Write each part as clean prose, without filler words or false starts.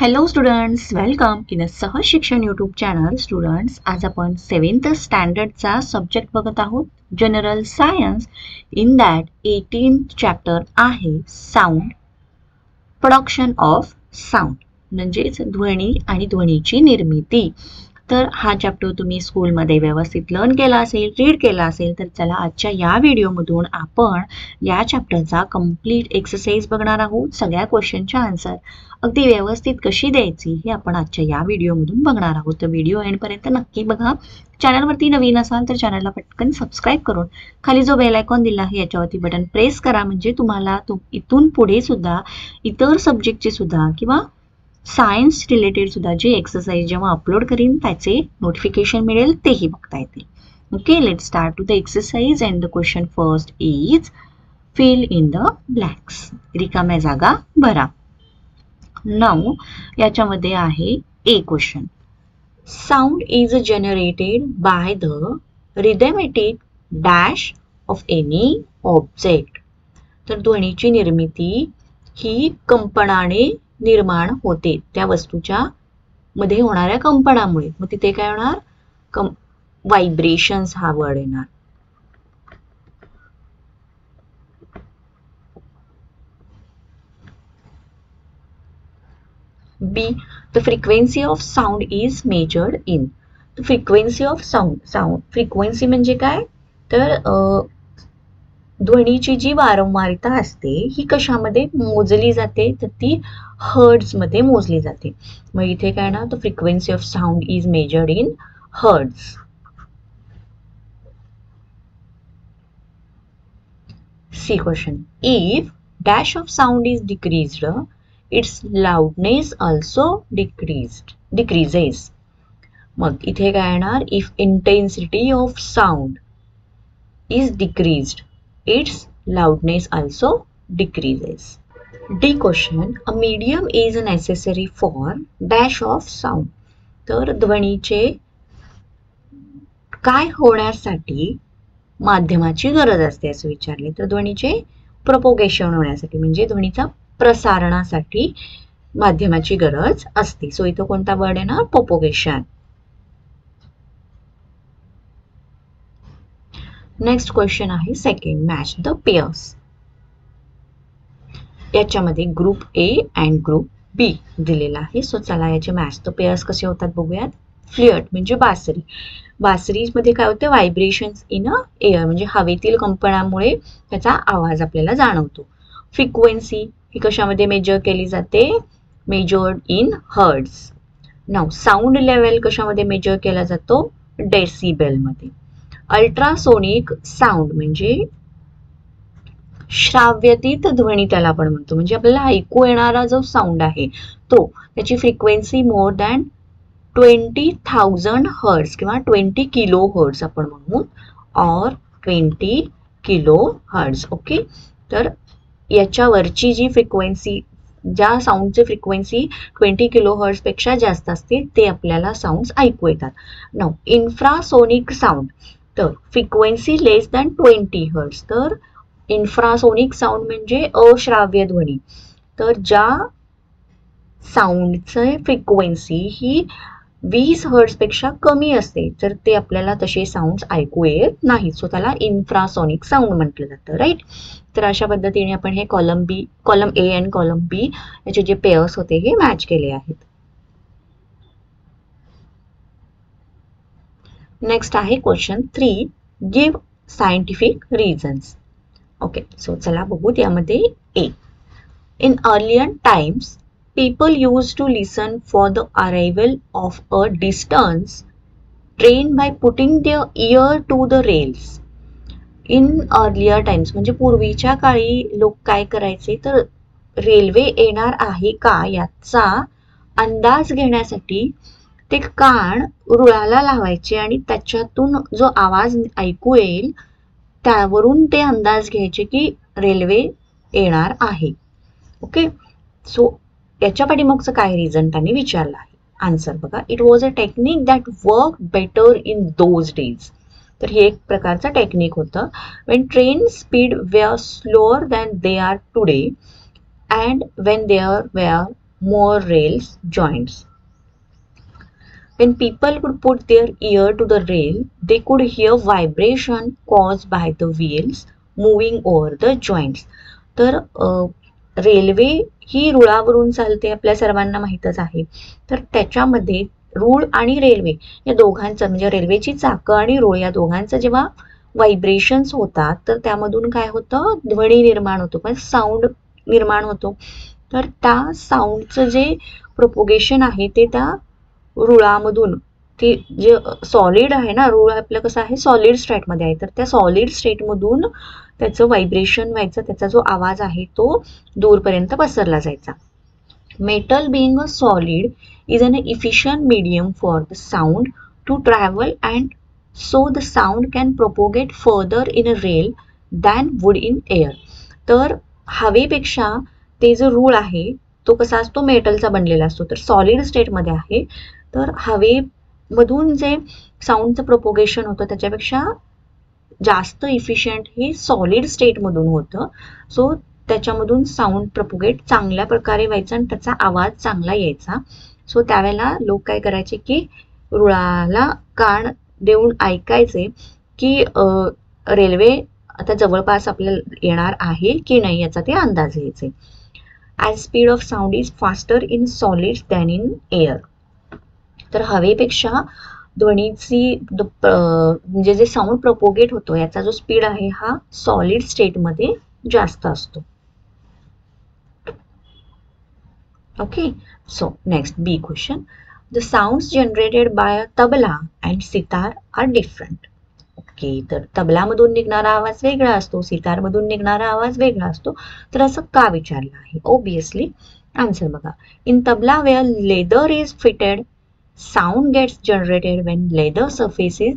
Hello students, welcome in a सहज शिक्षण YouTube channel. Students, आज आपण 7th स्टँडर्डचा सब्जेक्ट बघत आहोत, general science. In that 18th chapter आहे साऊंड, प्रोडक्शन ऑफ साऊंड, म्हणजेच ध्वनी आणि ध्वनीची निर्मिती. तर हा चॅप्टर तुम्ही स्कूलमध्ये व्यवस्थित लर्न केला असेल, रीड केला असेल, तर चला आजच्या या व्हिडिओमधून आपण या चॅप्टरचा कंप्लीट एक्सरसाइज बघणार आहोत. सगळ्या क्वेश्चनचे आन्सर अगदी व्यवस्थित कशी द्यायची हे आपण आजच्या या व्हिडिओमधून बघणार आहोत. तर व्हिडिओ एंडपर्यंत नक्की बघा. चॅनलवरती नवीन असाल तर चॅनलला पटकन सबस्क्राईब करून खाली जो बेल आयकॉन दिला आहे याच्यावरती बटन प्रेस करा, म्हणजे तुम्हाला इथून पुढे सुद्धा इतर सब्जेक्टचे सुद्धा किंवा सायन्स रिलेटेड सुद्धा जे एक्सरसाइज जेव्हा अपलोड करीन त्याचे नोटिफिकेशन मिळेल, तेही बघता येतील. Okay, let's start to the exercise and the question first is fill in the blanks. रिकाम्या जागा भरा. नाउ याच्यामध्ये आहे a question. Sound is generated by the rhythmic dash of any object. तर ध्वनीची निर्मिती ही कंपनाने निर्माण होते, त्या वस्तूच्या मध्ये होणाऱ्या कंपनामुळे. मग तिथे काय होणार? व्हायब्रेशन्स हा वर्ड येणार. B, the frequency of sound is measured in. Frequency of sound frequency म्हणजे काय? तर ध्वनीची जी वारंवारता असते ही कशामध्ये मोजली जाते? तर ती हर्ट्ज मध्ये मोजली जाते. मग इथे काय ना, the frequency of sound is measured in hertz. See question. If dash of sound is decreased, its loudness also decreases. मग इथे काय येणार? If intensity of sound is decreased, its loudness also decreases. D question. A medium is necessary for dash of sound. तर ध्वनीचे काय होण्यासाठी माध्यमाची गरज असते असं विचारले. तर ध्वनीचे प्रोपोगेशन होण्यासाठी, म्हणजे ध्वनीचा प्रसारणासाठी माध्यमाची गरज असते. सो इथं कोणता वर्ड आहे ना? प्रोपोगेशन. नेक्स्ट क्वेश्चन आहे सेकंड. Match the pairs. याच्यामध्ये ग्रुप ए अँड ग्रुप बी दिलेला आहे. सो चला याचे मॅच द पेयर्स कसे होतात बघूयात. फ्ल्युट म्हणजे बासरी. बासरीमध्ये काय होते? व्हायब्रेशन्स इन अ एअर, म्हणजे हवेतील कंपनामुळे त्याचा आवाज आपल्याला जाणवतो. फ्रिक्वेन्सी ही कशामध्ये मेजर केली जाते? Measured in hertz. Now sound level कशामध्ये मेजर केला जातो? डेसिबल मध्ये. अल्ट्रासोनिक साऊंड म्हणजे श्राव्यतीत ध्वनी त्याला आपण म्हणतो, म्हणजे आपल्याला ऐकू येणारा जो साऊंड आहे तो, त्याची फ्रिक्वेन्सी मोर दॅन 20,000 हर्ट्ज किंवा 20 किलो हर्ट्ज आपण म्हणू, और 20 किलो हर्ट्ज. ओके, तर याच्यावरची जी फ्रिक्वेन्सी, ज्या साऊंडची फ्रिक्वेन्सी 20 किलो हर्ट्ज पेक्षा जास्त असते ते आपल्याला साऊंड ऐकू येतात. नाउ इन्फ्रासोनिक साऊंड, तर फ्रिक्वेन्सी लेस दॅन 20 हर्ट्ज. तर इन्फ्रासोनिक साऊंड म्हणजे अश्राव्य ध्वनी. तर ज्या साऊंडचे फ्रिक्वेन्सी ही 20 हर्ट्ज पेक्षा कमी असते तर ते आपल्याला तसे साऊंड ऐकू येत नाही. सो त्याला इन्फ्रासोनिक साऊंड म्हटलं जातं. राईट. तर अशा पद्धतीने आपण हे कॉलम ए आणि कॉलम बी याचे जे पेयर्स होते हे मॅच केले आहेत. नेक्स्ट आहे question 3. Give scientific reasons. Okay, so चला बघू यामध्ये A. In earlier times people used to listen for the arrival of a distance train by putting their ear to the rails. In earlier times म्हणजे पूर्वीच्या काळी लोक काय करायचे, तर रेल्वे येणार आहे का याचा अंदाज घेण्यासाठी ते कान रुळाला लावायचे आणि त्याच्यातून जो आवाज ऐकू येईल त्यावरून ते अंदाज घ्यायचे की रेल्वे येणार आहे. ओके, सो याच्या पाठीमागचं काय रिझन त्यांनी विचारलं आहे. आन्सर बघा. It was a technique that work better in those days. तर हे एक प्रकारचं टेक्निक होतं. When train speed were slower than they are today and when they were more rails joints. When people could put their ear to the rail, they could hear vibration caused by the wheels moving over the joints. तर railway ही रुळावरून चालते, आपल्या सर्वांना माहीतच आहे. तर त्याच्यामध्ये रूळ आणि रेल्वे या दोघांचं म्हणजे रेल्वेची चाकं आणि रूळ या दोघांचं जेव्हा व्हायब्रेशन्स होतात तर त्यामधून काय होतं, ध्वनी निर्माण होतो, पण साऊंड निर्माण होतो. तर त्या साऊंडचं जे प्रोपोगेशन आहे ते त्या रुळामधून, ते जे सॉलिड आहे ना, रूळ आपलं कसं आहे सॉलिड स्टेटमध्ये आहे, तर त्या सॉलिड स्टेटमधून त्याचं व्हायब्रेशन व्हायचं, त्याचा जो आवाज आहे तो दूरपर्यंत पसरला जायचा. Metal being a solid is an efficient medium for the sound to travel, and so the sound can propagate further in a rail than would in air. तर हवेपेक्षा ते जो रूळ आहे तो कसा असतो, मेटलचा बनलेला असतो, तर सॉलिड स्टेटमध्ये आहे. तर हवेमधून जे साऊंडचं प्रोपोगेशन होतं त्याच्यापेक्षा जास्त इफिशियंट हे सॉलिड स्टेटमधून होतं. सो त्याच्यामधून साऊंड प्रपोगेट चांगल्या प्रकारे व्हायचा आणि त्याचा आवाज चांगला यायचा. सो त्यावेळेला लोक काय करायचे की रुळाला कान देऊन ऐकायचे की रेल्वे आता जवळपास आपल्याला येणार आहे की नाही याचा ते अंदाज घ्यायचे. As speed of sound is faster in solids than in air. तर हवेपेक्षा ध्वनीची म्हणजे जे साऊंड प्रपोगेट होतो याचा जो स्पीड आहे हा सॉलिड स्टेटमध्ये जास्त असतो. Okay, so next B question. The sounds generated by a tabla and sitar are different. Okay, तर तबलामधून निघणारा आवाज वेगळा असतो, सितारमधून निघणारा आवाज वेगळा असतो. तर असं का विचारलं आहे? Obviously, आन्सर बघा. In tabla where leather is fitted, sound gets generated when leather surface is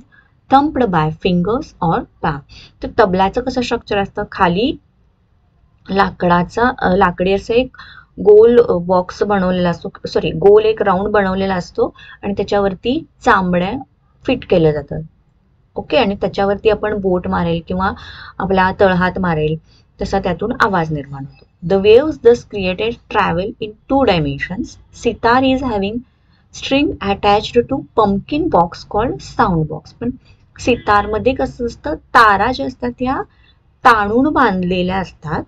thumped by fingers or palm. तर तबलाचं कसं स्ट्रक्चर असतं, खाली लाकडी असं एक गोल बॉक्स बनवलेला असतो, सॉरी गोल एक राऊंड बनवलेला असतो आणि त्याच्यावरती चांबड्या फिट केल्या जातात. ओके, आणि त्याच्यावरती आपण बोट मारेल किंवा आपला तळहात मारेल तसा त्यातून आवाज निर्माण होतो. The waves thus created travel in 2 dimensions. Sitar is having string attached to pumpkin box called sound box. पण सितारमध्ये कसं असतं, तारा ज्या असतात त्या ताणून बांधलेल्या असतात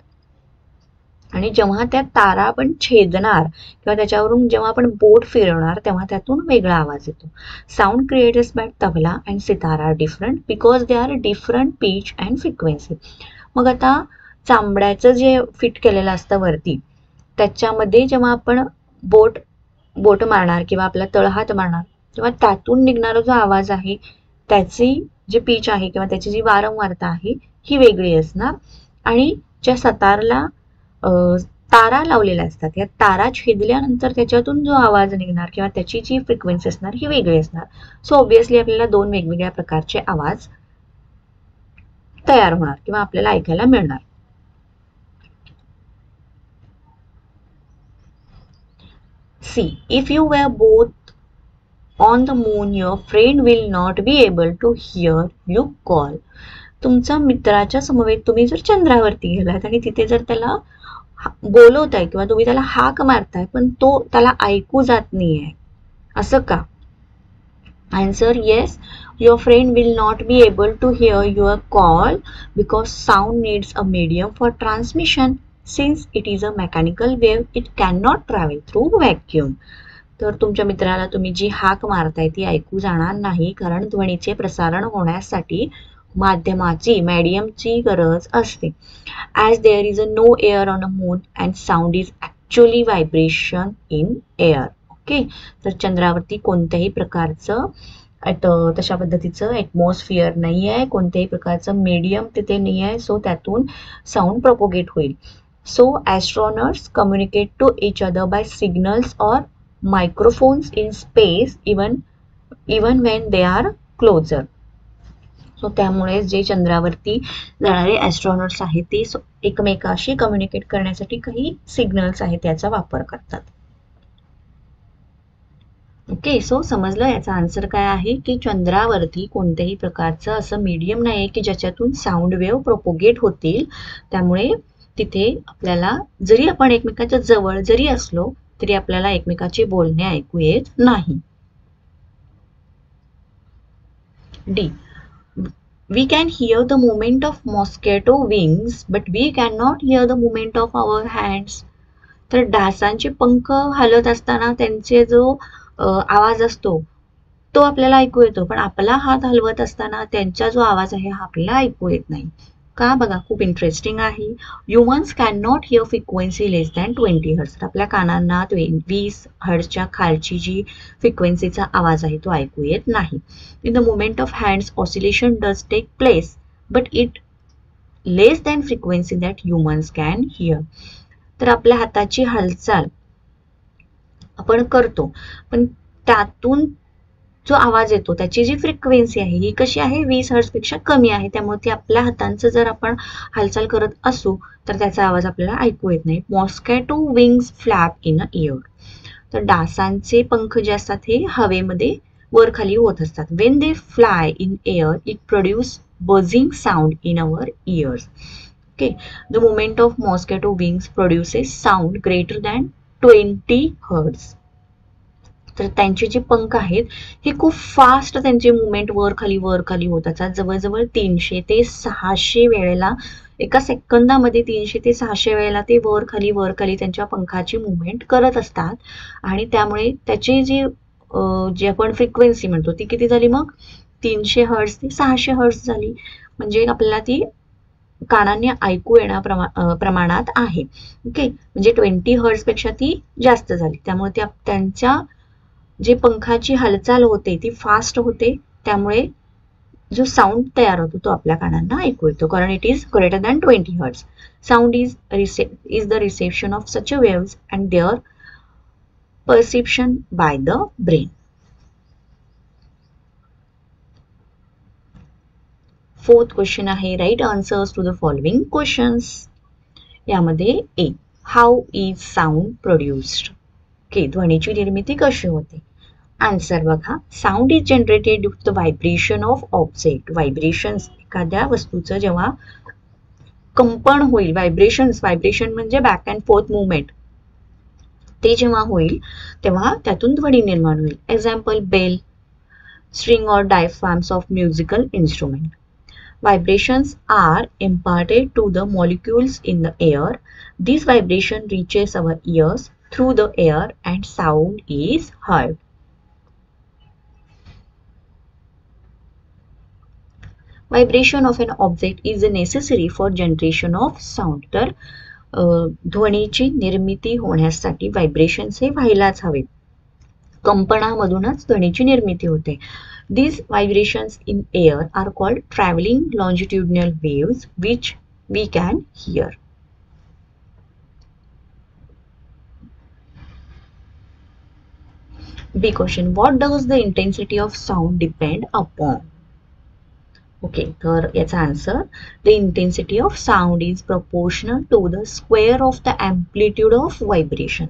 आणि जेव्हा त्या तारा आपण छेदणार किंवा त्याच्यावरून जेव्हा आपण बोट फिरवणार तेव्हा त्यातून वेगळा आवाज येतो. Sound created by tabla and sitar are different because they are different pitch and frequency. मग आता चांबड्याचं जे फिट केलेलं असतं वरती त्याच्यामध्ये जेव्हा आपण बोट मारणार किंवा आपला तळहात मारणार तेव्हा त्यातून निघणारा जो आवाज आहे त्याची जी पिच आहे किंवा त्याची जी वारंवारता आहे ही वेगळी असणार. आणि ज्या सतारला तारा लावलेल्या असतात या तारा छेदल्यानंतर त्याच्यातून जो आवाज निघणार किंवा त्याची जी फ्रिक्वेन्सी असणार ही वेगळी असणार. सो ऑब्विसली आपल्याला 2 वेगवेगळ्या प्रकारचे आवाज तयार होणार किंवा आपल्याला ऐकायला मिळणार. See, if you were both on the moon your friend will not be able to hear you call. तुमच्या मित्राच्या समवेत तुम्ही जर चंद्रावरती गेलात आणि तिथे जर त्याला बोलवताय किंवा तुम्ही त्याला हाक मारताय पण तो त्याला ऐकू जात नाहीये, असं का? Answer, yes, your friend will not be able to hear your call because sound needs a medium for transmission. Since it is a mechanical wave it can not travel through vacuum. तर तुमच्या मित्राला तुम्ही जी हाक मारताय ती ऐकू जाणार नाही कारण ध्वनीचे प्रसारण होण्यासाठी माध्यमाची मीडियमची गरज असते. As there is a no air on a moon and sound is actually vibration in air. Okay, तर चंद्रावरती कोणत्याही प्रकारचं तशा पद्धतीचं ॲटमॉस्फिअर नाही आहे, कोणत्याही प्रकारचं मीडियम तिथे नाही आहे. सो त्यातून साऊंड प्रोपोगेट होईल. So astronauts communicate to each other by signals or microphones in space even when they are closer. So त्यामुळे जे चंद्रावरती जाणारे ॲस्ट्रॉनॉट्स आहेत ते एकमेकाशी कम्युनिकेट करण्यासाठी काही सिग्नल्स आहेत त्याचा वापर करतात. ओके, सो समजलं याचा आन्सर काय आहे की चंद्रावरती कोणत्याही प्रकारचं असं मीडियम नाही आहे की ज्याच्यातून साऊंड वेव्ह प्रोपोगेट होतील. त्यामुळे तिथे आपल्याला जरी आपण एकमेकाच्या जवळ जरी असलो तरी आपल्याला एकमेकाचे बोलणे ऐकू येत नाही. D. We can hear the movement of mosquito wings, but we cannot hear the movement of our hands. तर डासांचे पंख हलत असताना त्यांचे जो आवाज असतो तो आपल्याला ऐकू येतो, पण आपला हात हलवत असताना त्यांचा जो आवाज आहे हा आपल्याला ऐकू येत नाही. का? बघा, खूप इंटरेस्टिंग आहे. Humans can not here frequency less than 20 hertz. आपल्या कानांना 20 हर्ट्जच्या खालची जी फ्रिक्वेन्सीचा आवाज आहे तो ऐकू येत नाही. In the movement of hands oscillation does take place, but it less than frequency that humans can hear. तर आपल्या हाताची हालचाल आपण करतो, पण त्यातून जो आवाज येतो त्याची जी फ्रिक्वेन्सी आहे ही कशी आहे, 20 हर्ट्ज पेक्षा कमी आहे. त्यामुळे ती आपल्या हातांचं जर आपण हालचाल करत असू तर त्याचा आवाज आपल्याला ऐकू येत नाही. Mosquito wings flap in a air. तर डासांचे पंख जे असतात हे हवेमध्ये वर खाली होत असतात. When they fly in air it produce बझिंग sound in our years. Okay. The movement of mosquito wings produces sound greater than 20 hertz. तर त्यांचे जे पंख आहेत हे खूप फास्ट त्यांचे मुवमेंट वर खाली होत असतात. जवळजवळ 300 ते 600 वेळेला एका सेकंदामध्ये 300 ते 600 वेळेला ते वर खाली त्यांच्या पंखाची मुवमेंट करत असतात. आणि त्यामुळे त्याची जी आपण फ्रिक्वेन्सी म्हणतो ती किती झाली मग, 300 हर्ट्ज ते 600 हर्ट्ज झाली. म्हणजे आपल्याला ती कानांनी ऐकू येण्या प्रमाणात आहे. ओके. म्हणजे 20 हर्ट्ज पेक्षा ती जास्त झाली. त्यामुळे त्यांच्या जे पंखाची हालचाल होते ती फास्ट होते, त्यामुळे जो साऊंड तयार होतो तो आपल्या कानांना ऐकू येतो, कारण it is greater than 20 hertz. Sound is the reception of such waves and their perception by the brain. Fourth question आहे, write answers to the following questions. यामध्ये A, how is sound produced. Okay, ध्वनीची निर्मिती कशी होते. Answer बघा, sound is generated due to the vibration of object. Vibrations, एखाद्या वस्तूचं जेव्हा कंपन होईल, व्हायब्रेशन म्हणजे बॅक अँड फोर्थ मुवमेंट, ते जेव्हा होईल तेव्हा त्यातून ध्वनी निर्माण होईल. एक्झाम्पल, बेल, स्ट्रिंग और diaphragms of musical instrument. Vibrations are imparted to the molecules in the air. This vibration reaches our ears through the air and sound is heard. Vibration of an object is necessary for generation of sound. तर ध्वनीची निर्मिती होण्यासाठी vibrations हे व्हायलाच हवे. कंपनामधूनच ध्वनीची निर्मिती होते. These vibrations in air are called traveling longitudinal waves which we can hear. B question, what does the intensity of sound depend upon? Okay, तर याचा answer, the intensity of sound is proportional to the square of the amplitude of vibration.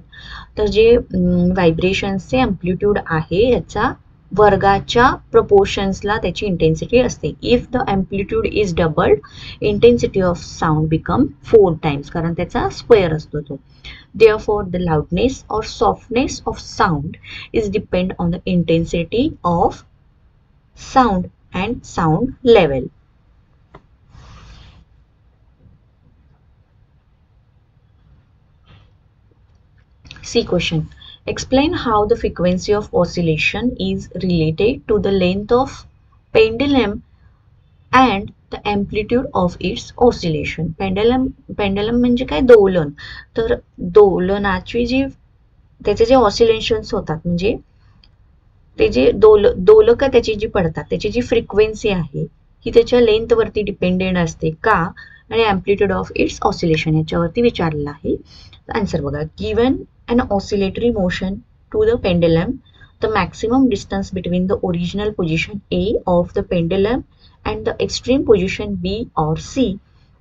तर जे व्हायब्रेशनचे amplitude आहे याचा वर्गाच्या प्रपोर्शन्सला त्याची intensity असते. If the amplitude is doubled, intensity of sound become 4 times, कारण त्याचा स्क्वेअर असतो तो. Therefore, the loudness or softness of sound is depend on the intensity of sound and sound level. C question. Explain how the frequency of oscillation is related to the length of pendulum and the amplitude of its oscillation. Pendulum म्हणजे काय, दोलन. तर दोलनाची जी त्याचे जे oscillations होतात, म्हणजे ते जे दोलक त्याची जी पडतात त्याची जी फ्रिक्वेन्सी आहे ही त्याच्या लेंथ वरती डिपेंडेंट असते का, आणि अँप्लिट्यूड ऑफ इट्स ऑसिलेशन याच्यावरती विचारलेलं आहे. आन्सर बघा, given an oscillatory motion to the pendulum, the maximum distance between the original position A of the pendulum and the extreme position B or C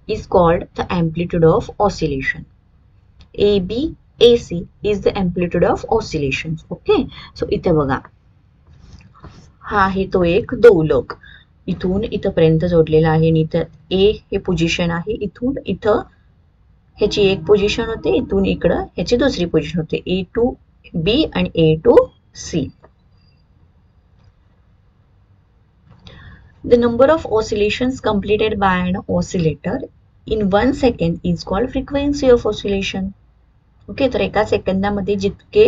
is called the amplitude of oscillation. AB, AC is the amplitude of oscillations. Okay, so इथे बघा, हा आहे तो एक दोलक, इथून इथपर्यंत जोडलेला आहे, आणि इथं A हे पोझिशन आहे, इथून इथं ह्याची एक पोझिशन होते, इथून इकडं ह्याची दुसरी पोझिशन होते, A to B आणि A to C. The number of oscillations completed by an oscillator in 1 second is called frequency of oscillation. Okay, तर एका सेकंदामध्ये जितके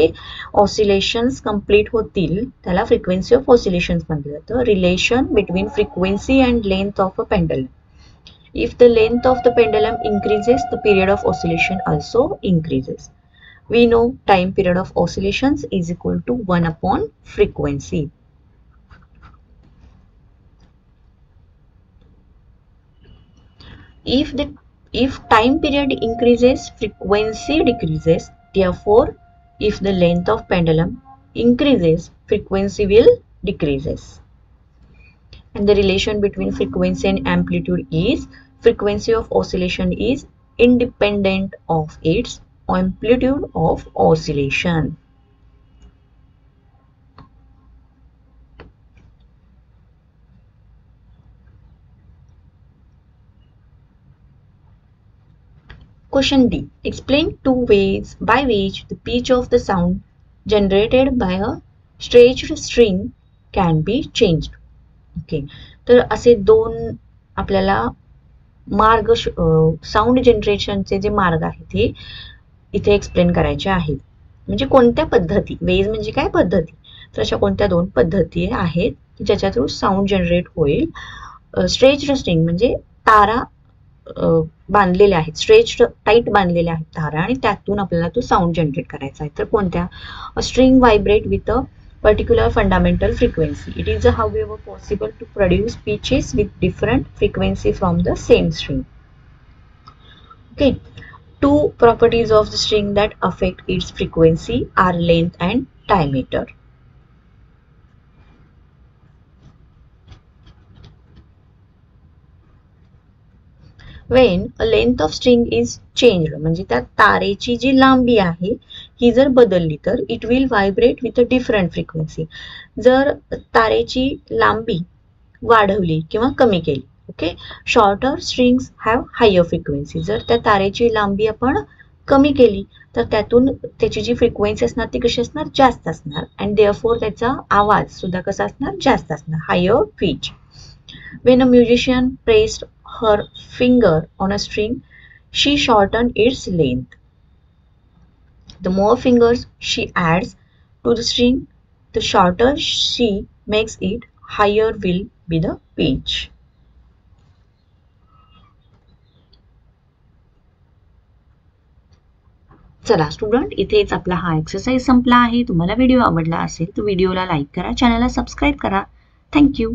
ऑसिलेशन्स कंप्लीट होतील त्याला फ्रिक्वेन्सी ऑफ ऑसिलेशन्स म्हटलं जातं. Relation between frequency and length of a pendulum. If the length of the pendulum increases, the period of oscillation also increases. We know time period of oscillations is equal to 1 upon frequency. If time period increases, frequency decreases. Therefore, if the length of pendulum increases, frequency will decreases. And the relation between frequency and amplitude is frequency of oscillation is independent of its amplitude of oscillation. Question D. Explain two ways by which the pitch of the sound generated by a stretched string can be changed. Okay, तर असे दोन आपल्याला मार्ग sound जनरेशनचे जे मार्ग आहेत ते इथे एक्सप्लेन करायचे आहेत. म्हणजे कोणत्या पद्धती, वेज म्हणजे काय पद्धती, तर अशा कोणत्या दोन पद्धती आहेत ज्याच्या थ्रू साऊंड जनरेट होईल. स्ट्रेच्ड स्ट्रिंग म्हणजे तारा बांधलेल्या आहेत, स्ट्रेच्ड टाईट बांधलेल्या आहेत तारा आणि त्यातून आपल्याला तो साऊंड जनरेट करायचा आहे. तर कोणत्या, string vibrate with a particular fundamental frequency. It is however possible to produce pitches with different frequency from the same string. Okay, two properties of the string that affect its frequency are length and diameter. When a length of string is changed, म्हणजे त्या तारेची जी लांबी आहे ही जर बदलली तर it will vibrate with a different frequency. जर तारेची लांबी वाढवली किंवा कमी केली, okay, shorter strings have higher frequency. जर त्या तारेची लांबी आपण कमी केली तर त्यातून त्याची जी फ्रिक्वेन्सी असणार ती कशी असणार, जास्त असणार. अँड देअरफॉर त्याचा आवाज सुद्धा कसा असणार, जास्त असणार, higher pitch. When a musician pressed her finger on a string, she shortened its length. The more fingers she adds to the string, the shorter she makes it, higher will be the pitch. चला student, इथेच आपला हा exercise संपला आहे. तुम्हाला video आवडला असेल तर व्हिडिओला लाईक करा, चॅनलला सबस्क्राईब करा. थँक्यू.